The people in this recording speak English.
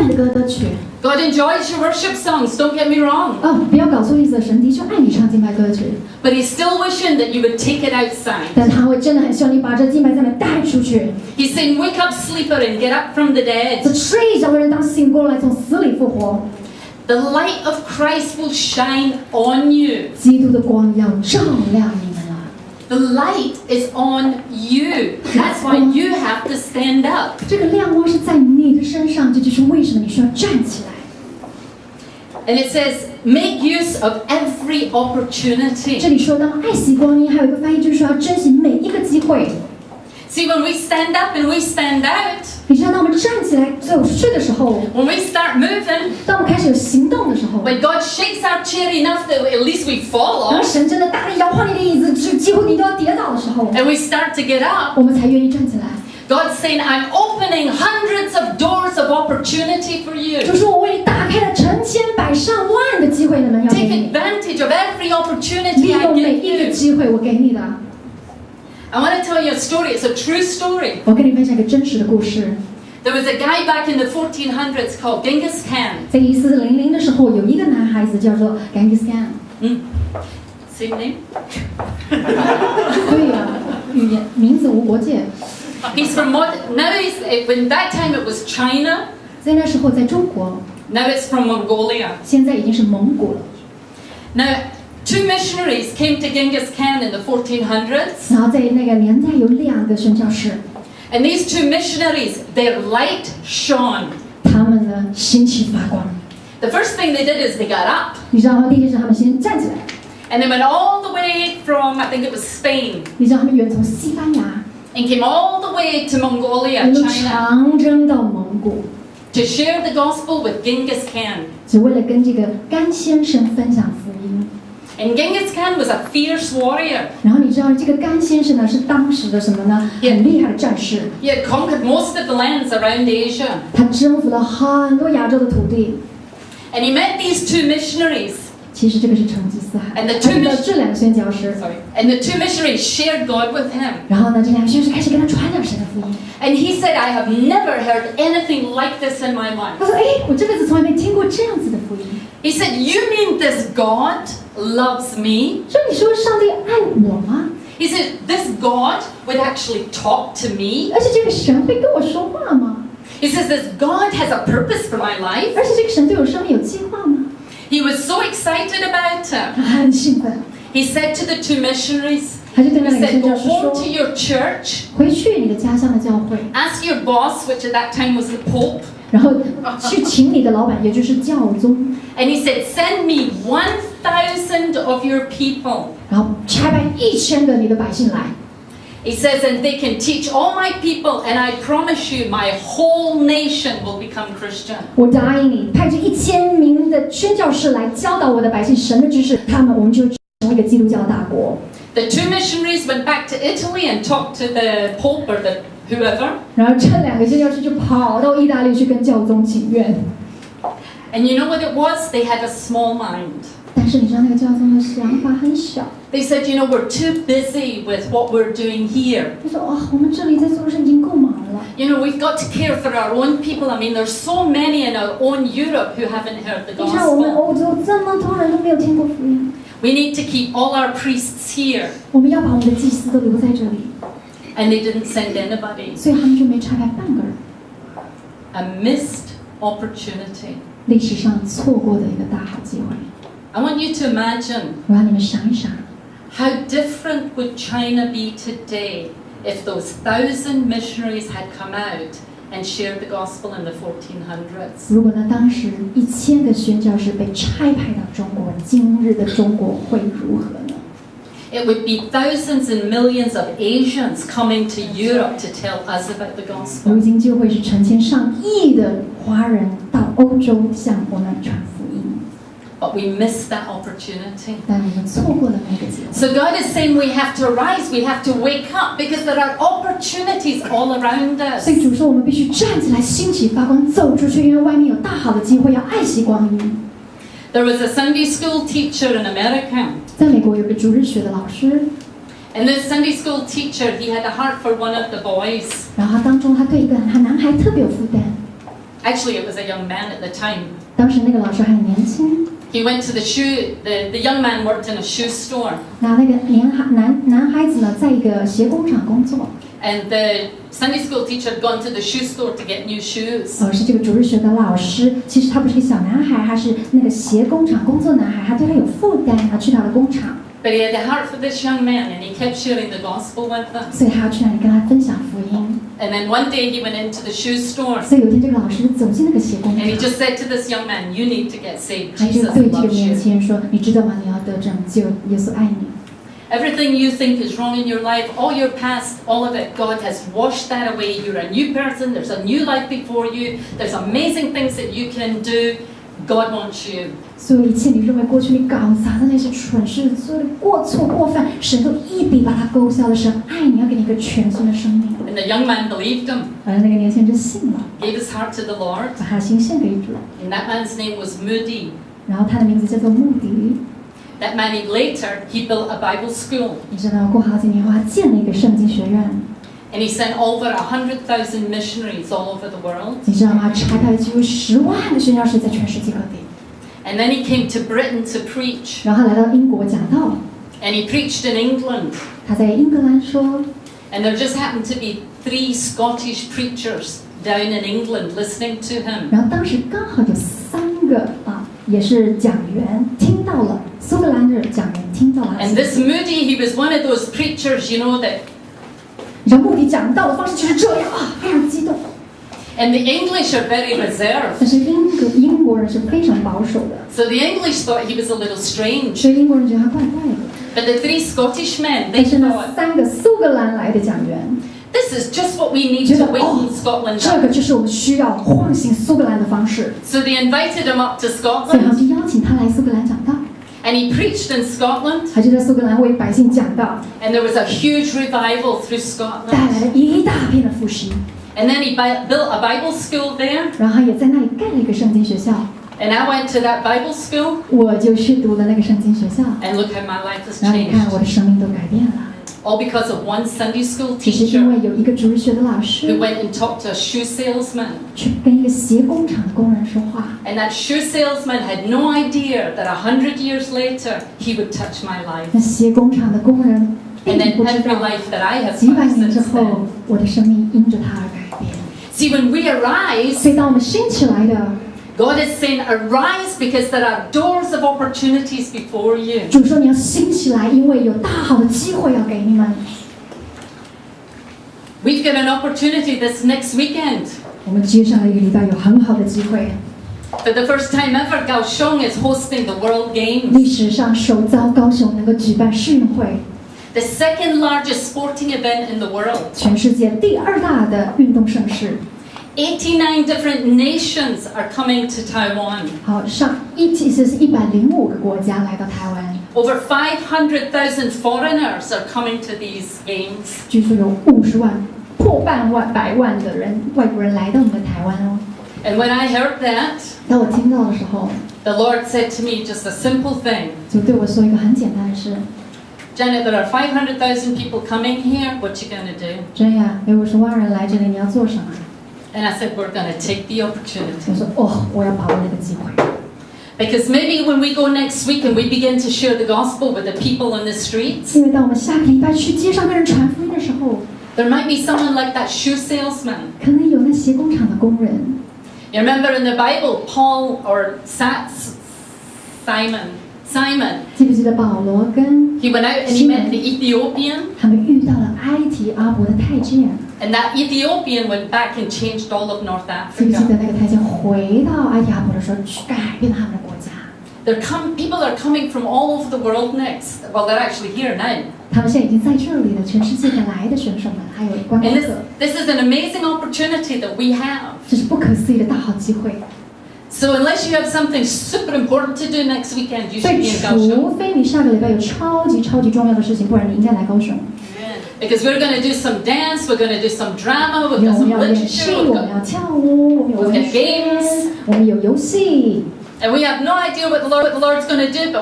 你的歌曲。God enjoys your worship songs, don't get me wrong. 不要搞错意思，神的确爱你唱敬拜歌曲。But He's still wishing that you would take it outside. 但他会真的很希望你把这敬拜赞美带出去。He's saying, wake up, sleeper, and get up from the dead. 睡着的人当醒过来，从死里复活。The light of Christ will shine on you. 基督的光要照亮你们了。The light is on you. That's why you have to stand up. 这个亮光是在你的身上，这就是为什么你需要站起来。And it says, make use of every opportunity. 这里说到爱惜光阴，还有一个翻译就是说要珍惜每一个机会。See, when we stand up and we stand out, 你知道，当我们站起来走出去的时候， when we start moving, 当我们开始有行动的时候， when God shakes our chair enough that at least we fall 然后 off, 神真的大力摇晃你的椅子，几乎你都要跌倒的时候， and we start to get up, 我们才愿意站起来。God's saying, I'm opening hundreds of doors of opportunity for you. 就是我为你打开了成千百上万的机会的门，要给 Take 你。 advantage of every 利 opportunity I 用每 give 一个 you. 机会，我给你的。I want to tell you a story. It's a true story. 我跟你分享一个真实的故事。There was a guy back in the 1400s called Genghis Khan. 在1400的时候，有一个男孩子叫做 Genghis Khan。Same name? 对呀，名字无国界。He's from when that time it was China. 在那时候，在中国， Now it's from Mongolia. 现在已经是蒙古了。 Now, two missionaries came to Genghis Khan in the 1400s. 然后在那个年代有2个宣教士， And these two missionaries, their light shone. 他们呢兴起发光。 The first thing they did is they got up 你知道吗？第一件事，他们先站起来。 and they went all the way from, I think it was Spain, 你知道他们远从西班牙 and came all the way to Mongolia, 一路 China, 长征到蒙古， to share the gospel with Genghis Khan. 只为了跟这个甘先生分享福音。 And Genghis Khan was a fierce warrior. 然后你知道这个甘先生呢是当时的什么呢？很厉害的战士， He had conquered most of the lands around Asia. 他征服了很多亚洲的土地。 And he met these two missionaries. 其实这个是成吉思汗， And the 他 two 遇到这2个宣教士， And the two missionaries shared God with him. 然后呢，这2个宣教士开始跟他传讲神的福音。 And he said, I have never heard anything like this in my life. 他说：“哎，我这辈子从来没听过这样子的福音。 He said, you mean this God loves me? 说你说上帝爱我吗？ He said, this God would actually talk to me. 而且这个神会跟我说话吗？ He says, this God has a purpose for my life. 而且这个神对我生命有计划吗？” He was so excited about it. 他很兴奋， He said to the two missionaries, 他就对那2 he 个 said, 宣 go 教士 home 说 to your church, 回去你的家乡的教会， ask your boss, which at that time was the Pope, 然后去请你的老板，也就是教宗， and he said, send me 1,000 of your people. 然后差派1000个你的百姓来。 He says, and they can teach all my people, and I promise you, my whole nation will become Christian. 我答应你，派这1000名的宣教士来教导我的百姓神的知识，我们就成为一个基督教大国。 The two missionaries went back to Italy and talked to the Pope or the whoever. 然后这2个宣教士就跑到意大利去跟教宗请愿。 And you know what it was? They had a small mind. 但是你知道那个教宗的想法很小， They said, you know, we're too busy with what we're doing here. 他说：“哇，我们这里在做事已经够忙了。 You know, we've got to care for our own people. I mean, there's so many in our own Europe who haven't heard the 你看我们 gospel. 欧洲这么多人都没有听过福音， We need to keep all our priests here. 我们要把我们的祭司都留在这里， And they didn't send anybody. 所以他们就没差派半个人。 A missed opportunity. 历史上错过的一个大好机会。 I want you to imagine 我让你们想一想， how different would China be today if those 1,000 missionaries had come out and shared the gospel in the 1400s. 如果呢当时1000个宣教士被差派到中国，今日的中国会如何呢？ It would be thousands and millions of Asians coming to Europe to tell us about the 如 gospel. 今就会是成千上亿的华人到欧洲向我们传福音， But we missed that opportunity. 但我们错过了那个机会。 So God is saying we have to arise, we have to wake up because there are opportunities all around us. 所以主说我们必须站起来，兴起发光，走出去，因为外面有大好的机会，要爱惜光阴。 There was a Sunday school teacher in America. 在美国有个主日学的老师， And this Sunday school teacher, he had a heart for one of the boys. 然后他当中他对一个男孩特别有负担， Actually, it was a young man at the time. 当时那个老师还很年轻。He went to the young man worked in a shoe store. 那个男孩子呢，在一个鞋工厂工作。And the Sunday school teacher had gone to the shoe store to get new shoes. 是这个主日学的老师，其实他不是一个小男孩，他是那个鞋工厂工作男孩，他对他有负担，他去他的工厂。But he had a heart for this young man, and he kept sharing the gospel with them. 所以他要去那里跟他分享福音。And then one day he went into the shoe store. 所以有一天这个老师走进那个鞋工厂。And he just said to this young man, "You need to get saved. 他就 Jesus 对这个 loves 年 you. 轻人说：“你知道吗？你要得拯救，耶稣爱你。” Everything you think is wrong in your life, all your past, all of it, God has washed that away. You're a new person. There's a new life before you. There's amazing things that you can do. God wants you." 所有一切你认为过去你搞砸的那些蠢事，所有的过错过犯，神都一笔把它勾销了。神爱你，要给你一个全新的生命。And the young man believed him. 而那个年轻人就信了， Gave his heart to the Lord. 把他的心献给主。 And that man's name was Moody. 然后他的名字叫做穆迪。That man, later, he built a Bible school. 你知道，过好几年后，他建了一个圣经学院。And he sent over 100,000 missionaries all over the world. 你知道吗？差派了几乎10万的宣教士在全世界各地。And then he came to Britain to preach. 然后他来到英国讲道。And he preached in England. 他在英格兰说。And there just happened to be 3 Scottish preachers down in England listening to him. 然后当时刚好有3个也是讲员听到了，苏格兰的讲员听到了。And this Moody, he was one of those preachers, you know, that. 你知道穆迪讲道的方式就是这样非常激动。And the English are very reserved. 但是英国人是非常保守的。So the English thought he was a little strange. 所以英国人觉得他怪怪的。But the 3 Scottish men, 但 they 是呢thought, ，3个苏格兰来的讲员。this is just what we need to waken Scotland 这 up. 个就是我们需要唤醒苏格兰的方式。 So they invited him up to 所以他 Scotland. 就邀请他来苏格兰讲道。And he preached in Scotland. 他就在苏格兰为百姓讲道。And there was a huge revival through 带来 Scotland. 了一大片的复兴。 And then he built a Bible school there. 然后他也在那里盖了一个圣经学校。 And I went to that Bible school. 我就去读了那个圣经学校。 And look how my life has 然后你看，我 changed. 的生命都改变了。 All because of one Sunday school 只是因 teacher 为有一个主日学的老 who 师 went and talked to a shoe salesman. 去跟一个鞋工厂的工人说话。 And that shoe salesman had no idea that 100 years later he would touch my life. 那鞋工厂的工人 And 并 then 不知 every 道， life that I have 几百 touched 年之 since 后 then.，我的生命因着它而改变。 See, when we arise, 所以当我们兴起来的， God is saying, arise because there are doors of opportunities before you. 主说你要兴起来，因为有大好的机会要给你们。 We've got an opportunity this next weekend. 我们接下来一个礼拜有很好的机会。 For the first time ever, Kaohsiung is hosting the World 历 Games, 史上首遭高雄能够举办世运会， the second largest sporting event in the world. 全世界第2大的运动盛事。 89 different nations are coming to Taiwan. 好，其实是105个国家来到台湾， Over 500,000 foreigners are coming to these games. 据说有50万、破百万的外国人来到我们的台湾哦。 And when I heard that, 当我听到的时候， the Lord said to me just a simple thing. 就对我说一个很简单的事。 Janet, there are 500,000 people coming here. What you going to do? 真呀，有50万人来这里，你要做什么？ And I said, we're going to take the 我 opportunity. 说我要把握那个机会。 Because maybe when we go next week and we begin to share the gospel with the people in the streets, 因为当我们下个礼拜去街上跟人传福音的时候， there might be someone like that shoe salesman. 可能有那鞋工厂的工人。 You remember in the Bible, Paul or Simon, 记不记得保罗跟 he went out and he met the Ethiopian, 他们遇到了埃及阿伯的太监？ and that Ethiopian went back and changed all of North 记不记 Africa. 得那个太监回到埃及阿伯的时候，去改变他们的国家？ People are coming from all over the world next. Well, they're actually here now. 他们现在已经在这里了，全世界的来的选手们，还有观光 And 客， this is an amazing opportunity that we have. 这是不可思议的大好机会。 So unless you have something super important to do next weekend, you 所 should 以 be in Kaohsiung. 除非你下个礼拜有超级重要的事情，不然你应该来高雄。 Because we're going to do some dance, we're going to do some drama, 因 we've 为 got 我们 some 要演戏， literature, 我们要跳舞，我们有 We've 文 got games. 学，我们有游戏。 and we have no idea what the Lord's going to do, but